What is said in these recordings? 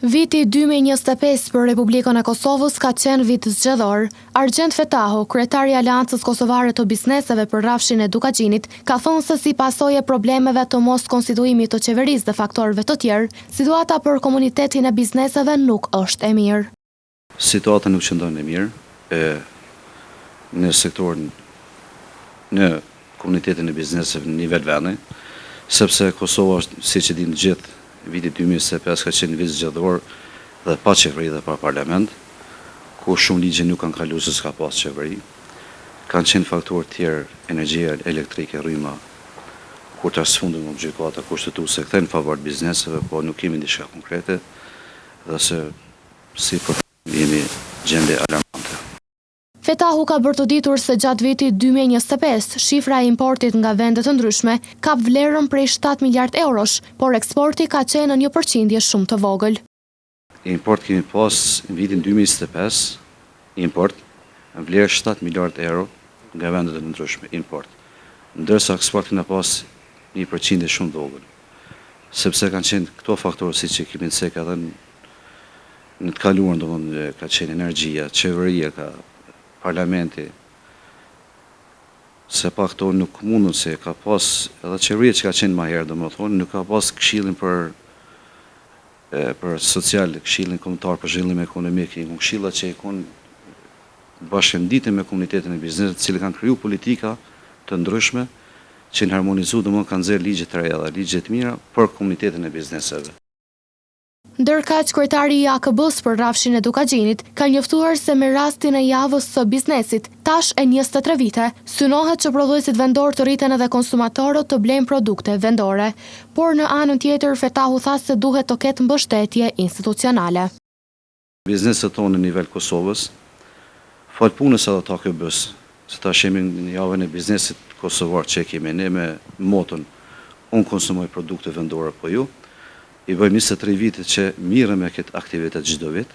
Viti 2025 për Republikën e Kosovës ka qenë vit zgjedhor. Argjend Fetahu, kryetari i Aleancës Kosovare të Bizneseve për rrafshin e Dukagjinit, ka thënë se si pasojë e problemeve të mos konstituimit të qeverisë dhe faktorëve të tjerë, situata për komunitetin e bizneseve nuk është e mirë. Situata nuk qëndron e mirë në sektorin, në komunitetin e bizneseve në nivel vendi, sepse Kosova është, siç e dinë gjithë, viti 2025 ka qenë vit zgjedhor dhe pa qeveri dhe pa parlament, ku shumë ligje nuk kanë kaluar se s'ka pas qeveri. Kanë qenë faktorë tjerë, energjia elektrike, rryma, kur ta sfundën në gjykata kushtetuese kthejnë favor të bizneseve, po nuk kemi diçka konkrete dhe se si për jemi gjendje alarmante. Fetahu ka bërtuditur se gjatë vitit 2025, shifra e importit nga vende të ndryshme kap vlerën prej 7 miliard eurosh, por eksporti ka qenë në një përqindje shumë të vogël. Import kemi pas në vitin 2025, import në vlerë 7 miliard euro nga vendet të ndryshme, import. Ndërsa eksport kemi pas një përqindje shumë të vogël, sepse kanë qenë këto faktorë si që kemi nëse ka dhe në të kaluar, domethënë ka qenë energjia, qeveria, ka parlamenti, se pa këto nuk mundën se ka pas, edhe qeveria që ka qenë ma herë, domethënë, nuk ka pas këshillin për social, këshillin kombëtar për zhvillim ekonomik, këshilla që i kanë bashkëndite me komunitetin e biznesit, të cilë kanë kriju politika të ndryshme, që në harmonizu domethënë kanë nxjerrë ligje të reja dhe ligje të mira për komunitetin e bizneseve. Ndërkaq, kryetari i AKB-s për rrafshin e Dukagjinit ka njoftuar se me rastin e javës së biznesit, tash e 23 vite, synohet që prodhuesit vendor të rriten edhe konsumatorët të blejnë produkte vendore, por në anën tjetër Fetahu tha se duhet të ketë mbështetje institucionale. Bizneset tonë në nivel Kosovës, fal punës edhe të AKB-s, se tash jemi në javën e biznesit kosovar që kemi ne me motën unë konsumoj produkte vendore po ju. I bëjmë 23 vite që mirë me këtë aktivitet çdo vit,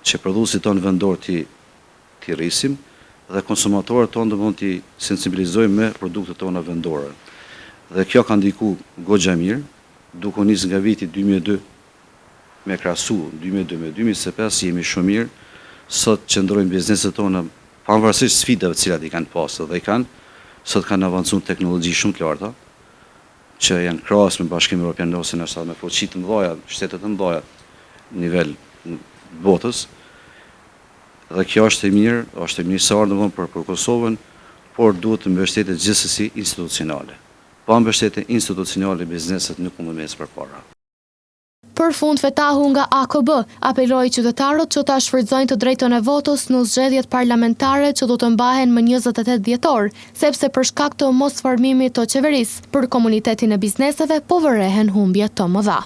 që prodhuesit tonë vendor t'i rrisim dhe konsumatorët tonë domethënë t'i sensibilizojmë me produktet tona vendore. Dhe kjo ka ndiku goxha mirë, duke nisë nga viti 2002 me krahasu 2002 me 2025 jemi shumë mirë. Sot qëndrojnë bizneset tona pavarësisht sfidave të cilat i kanë pasur dhe i kanë, sot kanë avancuar teknologji shumë të larta, që janë krahas me Bashkimin Evropian ose në me fuqi të mëdha, shtete të mëdha në nivel botës. Dhe kjo është e mirë, është e mirësar domethënë për Kosovën, por duhet të mbështetet gjithsesi institucionale. Pa mbështetje institucionale bizneset nuk mund të mes përpara. Për fund, Fetahu nga AKB apeloi qytetarët që ta shfrytëzojnë të drejtën e votës në zgjedhjet parlamentare që do të mbahen më 28 dhjetor, sepse për shkak të mosformimit të qeverisë, për komunitetin e bizneseve po vërehen humbje të mëdha.